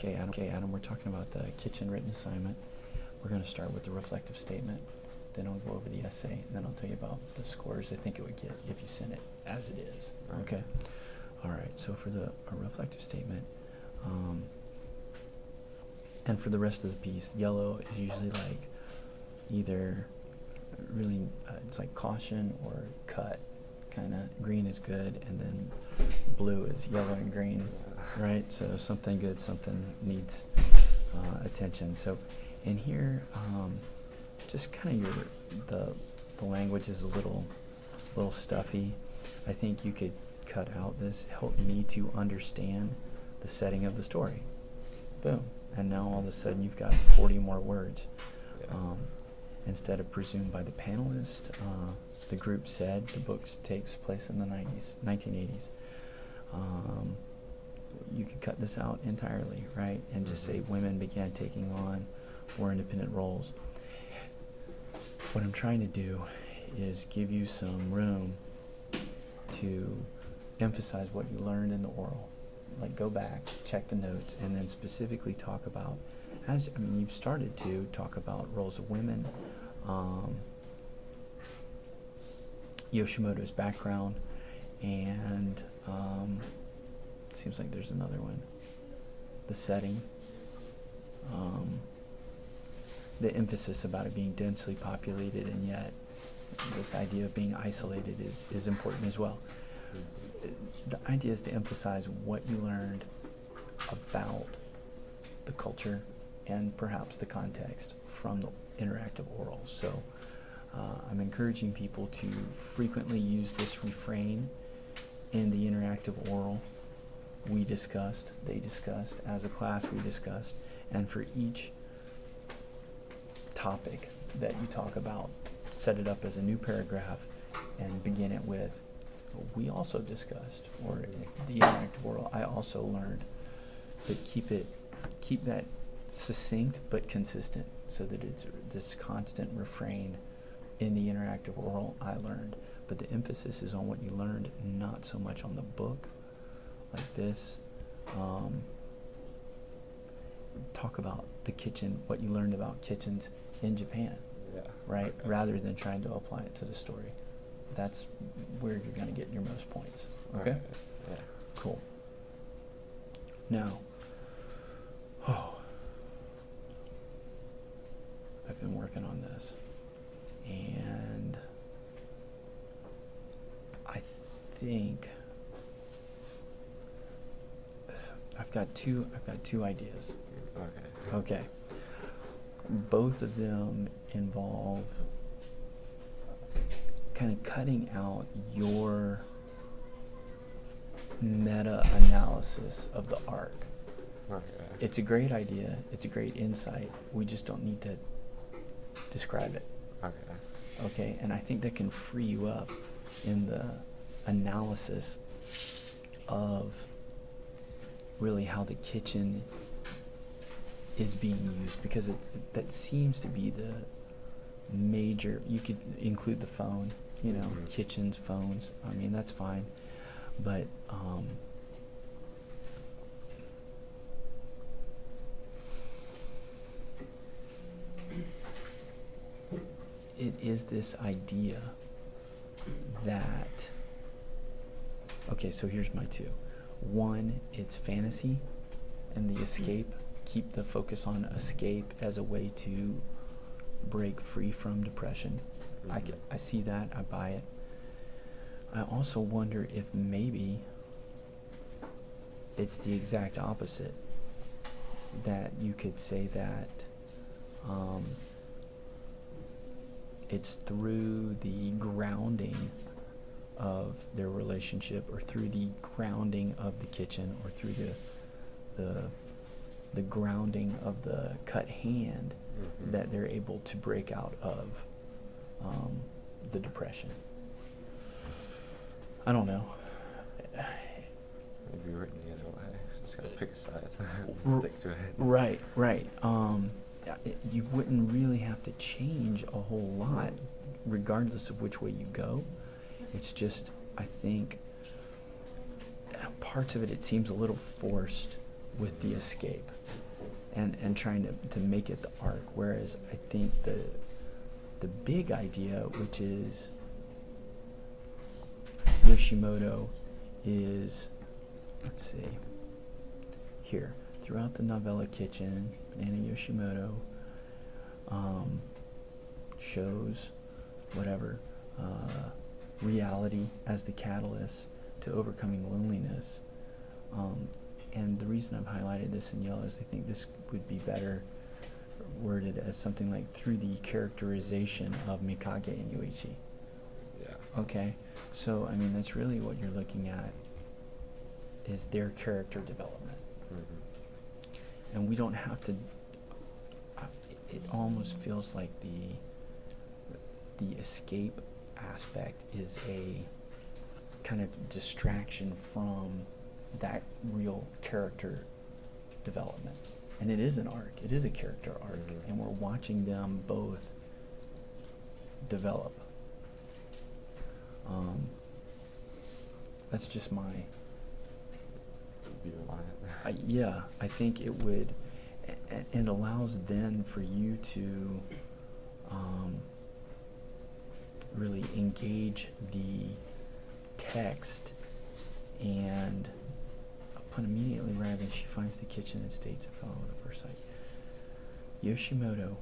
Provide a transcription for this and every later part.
Okay, Adam, we're talking about the kitchen written assignment. We're going to start with the reflective statement, then I'll go over the essay, and then I'll tell you about the scores I think it would get if you send it as it is. Okay? All right, so for a reflective statement, and for the rest of the piece, yellow is usually like either really, it's like caution or cut, kind of. Green is good, and then blue is yellow and green, right? So something good, something needs attention. So in here, just kind of the language is a little stuffy. I think you could cut out this, help me to understand the setting of the story. Boom. And now all of a sudden you've got 40 more words. Yeah. Instead of presumed by the panelist, the group said the book takes place in the 1980s. You could cut this out entirely, right? And just say women began taking on more independent roles. What I'm trying to do is give you some room to emphasize what you learned in the oral. Like, go back, check the notes, and then specifically talk about, you've started to talk about roles of women, Yoshimoto's background, and it seems like there's another one. The setting, the emphasis about it being densely populated, and yet this idea of being isolated is important as well. The idea is to emphasize what you learned about the culture and perhaps the context from the interactive oral. So I'm encouraging people to frequently use this refrain in the interactive oral. We discussed, they discussed, as a class we discussed, and for each topic that you talk about, set it up as a new paragraph and begin it with, we also discussed, or the interactive oral, I also learned. But keep that succinct but consistent, so that it's this constant refrain in the interactive oral, I learned. But the emphasis is on what you learned, not so much on the book, like this. Talk about the kitchen, what you learned about kitchens in Japan, right? Okay. Rather than trying to apply it to the story. That's where you're going to get your most points. Okay? Yeah. Cool. Now, I've been working on this, and I think I've got two ideas. Okay. Both of them involve kind of cutting out your meta-analysis of the arc. Okay. It's a great idea. It's a great insight. We just don't need to describe it. Okay? And I think that can free you up in the analysis of really how the kitchen is being used, because that seems to be the major. You could include the phone, kitchens, phones. That's fine, but it is this idea that, okay, so here's my two. One, it's fantasy and the escape. Keep the focus on escape as a way to break free from depression. I see that, I buy it. I also wonder if maybe it's the exact opposite, that you could say that it's through the grounding of their relationship, or through the grounding of the kitchen, or through the grounding of the cut hand, that they're able to break out of the depression. I don't know. Maybe written the other way. Just gotta pick a side and stick to it. Right. You wouldn't really have to change a whole lot, regardless of which way you go. It's just, I think, parts of it seems a little forced with the escape and trying to make it the arc. Whereas I think the big idea, which is Yoshimoto, is, let's see, here, throughout the novella Kitchen, Banana Yoshimoto shows whatever reality as the catalyst to overcoming loneliness. And the reason I've highlighted this in yellow is I think this would be better worded as something like through the characterization of Mikage and Yuichi. Yeah. Okay, so I mean that's really what you're looking at is their character development. Mm-hmm. And we don't have to, it almost feels like the escape aspect is a kind of distraction from that real character development. And it is an arc, it is a character arc, Mhm. and we're watching them both develop. That's just my, View on it. yeah, I think it would, and allows then for you to really engage the text. And upon immediately arriving, she finds the kitchen and states, I fell in love at first sight. Yoshimoto.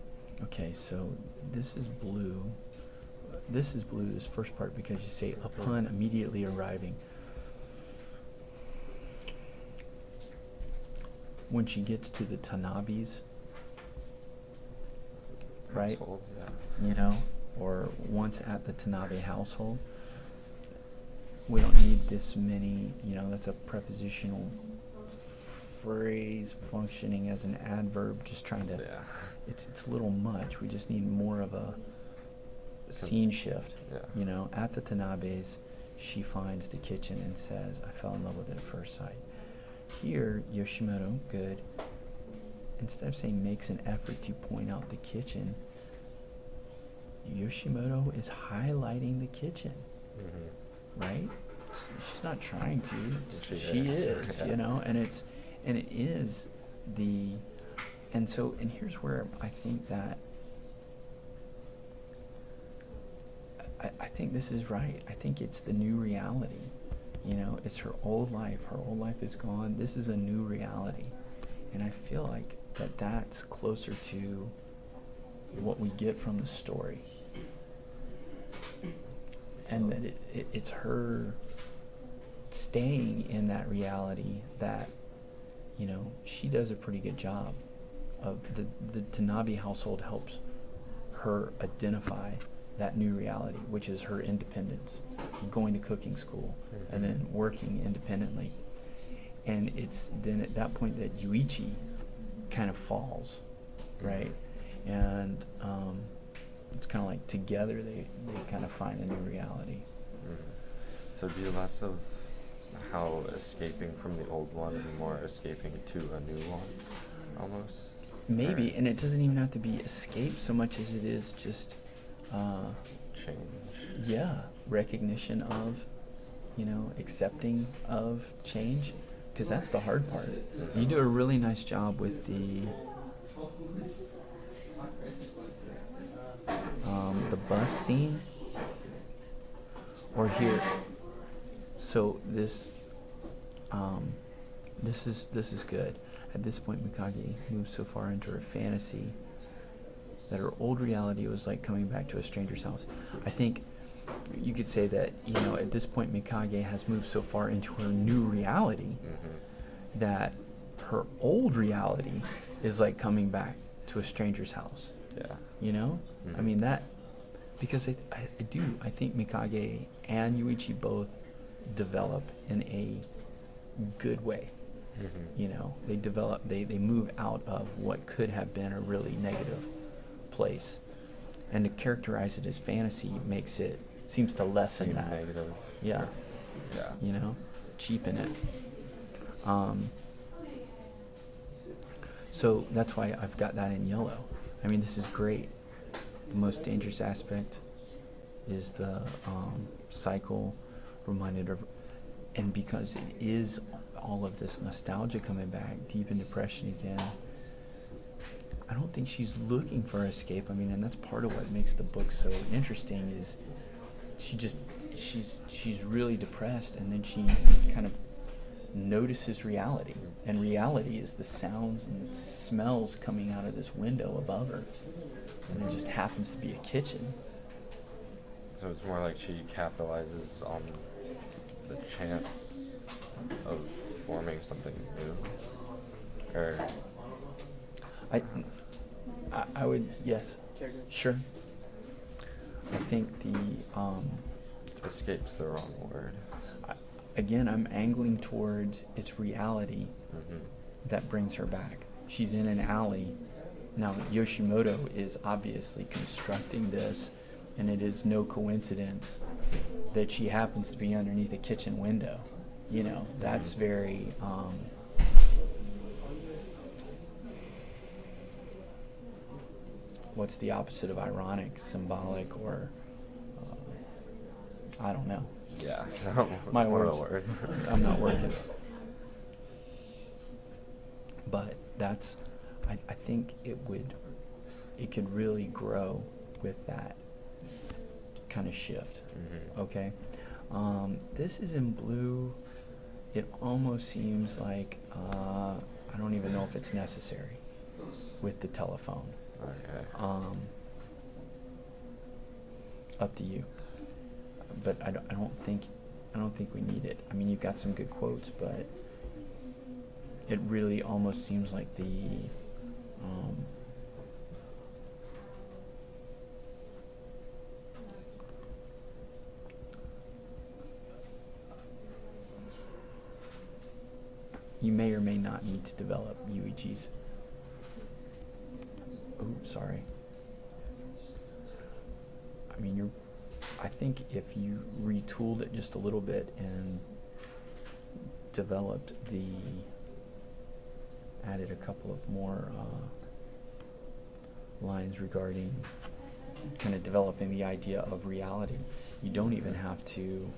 Okay, so this is blue. This is blue, this first part, because you say upon immediately arriving. When she gets to the Tanabes, right? Household, yeah. You know, or once at the Tanabe household, we don't need this many, you know, that's a prepositional phrase functioning as an adverb, just trying to, Yeah. it's a little much. We just need more of a scene shift. Yeah. You know, at the Tanabes, she finds the kitchen and says, I fell in love with it at first sight. Here, Yoshimoto, good. Instead of saying makes an effort to point out the kitchen, Yoshimoto is highlighting the kitchen, Mm-hmm. right? She's not trying to. She is. Yeah. You know, and it is the, and here's where I think that, I think this is right. I think it's the new reality. You know, it's her old life. Her old life is gone. This is a new reality. And I feel like that's closer to what we get from the story. And that it's her staying in that reality that, you know, she does a pretty good job of the Tanabe household helps her identify that new reality, which is her independence, going to cooking school, Mm-hmm. and then working independently. And it's then at that point that Yuichi kind of falls, right? And it's kind of like together they kind of find a new reality. Mm-hmm. So it'd be less of how escaping from the old one and more escaping to a new one, almost? Maybe, Or and it doesn't even have to be escape so much as it is just, change. yeah, recognition of, you know, accepting of change, because that's the hard part. You do a really nice job with the bus scene, or here. So this is good. At this point, Mikage moves so far into her fantasy that her old reality was like coming back to a stranger's house. I think you could say that, you know, at this point, Mikage has moved so far into her new reality Mm-hmm. that her old reality is like coming back to a stranger's house. Yeah. You know? I Mhm. mean, that, because I think Mikage and Yuichi both develop in a good way. Mm-hmm. You know, they move out of what could have been a really negative place. And to characterize it as fantasy seems to lessen Seem that. negative. Yeah, Yeah. you know, cheapen it. So that's why I've got that in yellow. I mean, this is great. The most dangerous aspect is the cycle reminded of, and because it is all of this nostalgia coming back, deep in depression again. I don't think she's looking for escape. I mean, and that's part of what makes the book so interesting is she's really depressed, and then she kind of notices reality, and reality is the sounds and smells coming out of this window above her, and it just happens to be a kitchen. So it's more like she capitalizes on the chance of forming something new, or I would, yes, sure. I think escape's the wrong word. Again, I'm angling towards it's reality Mm-hmm. that brings her back. She's in an alley. Now, Yoshimoto is obviously constructing this, and it is no coincidence that she happens to be underneath a kitchen window. You know, that's very, what's the opposite of ironic, symbolic, or, I don't know. Yeah, so My one words. of the words. I'm not working. But that's, I think it could really grow with that kind of shift. Mm-hmm. Okay. This is in blue. It almost seems like, I don't even know if it's necessary with the telephone. Okay. Up to you. But I don't think we need it. I mean, you've got some good quotes, but it really almost seems like the you may or may not need to develop Yuichi's. Oh, sorry. I mean, I think if you retooled it just a little bit and developed added a couple of more lines regarding kind of developing the idea of reality, you don't even have to,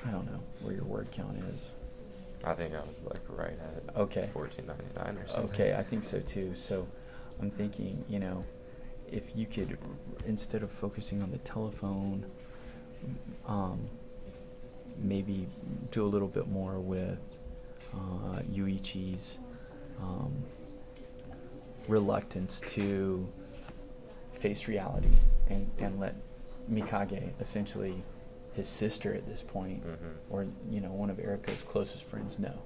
I don't know where your word count is. I think I was like right at Okay. 1499 or something. Okay, I think so too. So I'm thinking, you know, if you could, instead of focusing on the telephone, maybe do a little bit more with Yuichi's reluctance to face reality and let Mikage, essentially his sister at this point, Mm-hmm. or, you know, one of Eriko's closest friends, know.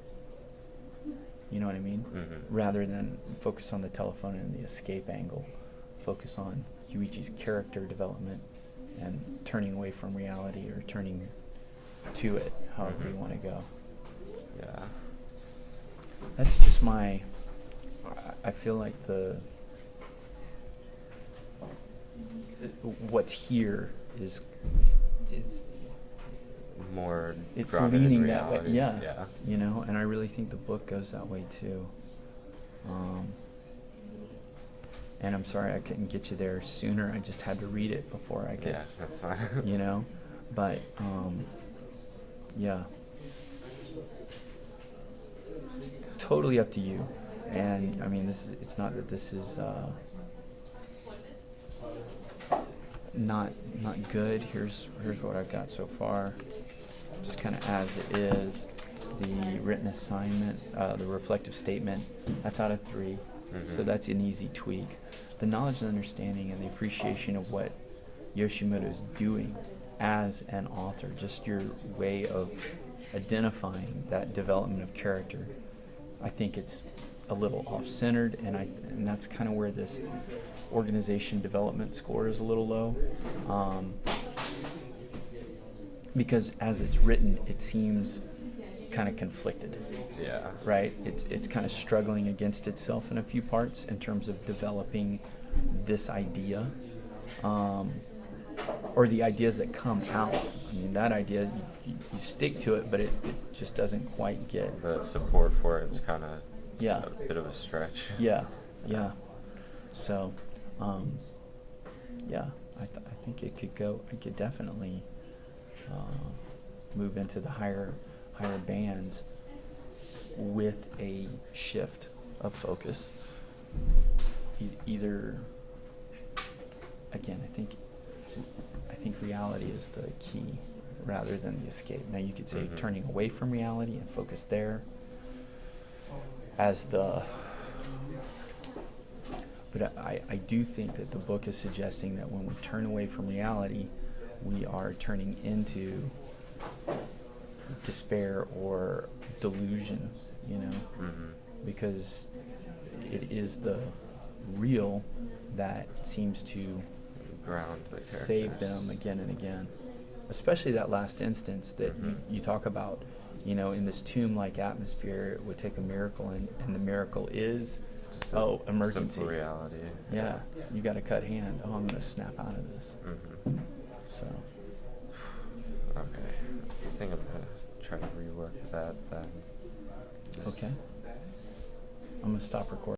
You know what I mean? Mm-hmm. Rather than focus on the telephone and the escape angle, focus on Yuichi's character development and turning away from reality or turning to it, however you want to go. Yeah. That's just I feel like what's here is More it's grounded leaning in that way. reality. Yeah. Yeah. You know, and I really think the book goes that way too. And I'm sorry I couldn't get you there sooner. I just had to read it before I could, Yeah, that's fine. you know, but yeah, totally up to you. And I mean, it's not that this is not good. Here's what I've got so far, just kind of as it is. The written assignment, the reflective statement, that's out of 3. So that's an easy tweak. The knowledge and understanding and the appreciation of what Yoshimoto is doing as an author, just your way of identifying that development of character, I think it's a little off-centered, and that's kind of where this organization development score is a little low, because as it's written, it seems kind of conflicted. Yeah. Right? It's kind of struggling against itself in a few parts in terms of developing this idea, or the ideas that come out. I mean, that idea, you stick to it, but it just doesn't quite get... The support for it's kind of Yeah. a bit of a stretch. Yeah. So, yeah, I think it could definitely move into the higher bands. with a shift of focus. Either, again, I think reality is the key rather than the escape. Now you could say Mhm. turning away from reality and focus there as the, but I do think that the book is suggesting that when we turn away from reality, we are turning into despair or delusion, you know, Mhm. because it is the real that seems to Ground the save characters. them again and again. Especially that last instance that Mhm. you talk about, you know, in this tomb-like atmosphere, it would take a miracle, and the miracle is, Just oh, a emergency. simple reality. Yeah, you got a cut hand. Oh, I'm gonna snap out of this. Mhm. So, Okay. I think I'm gonna try to rework that then. Just- okay. I'm gonna stop recording.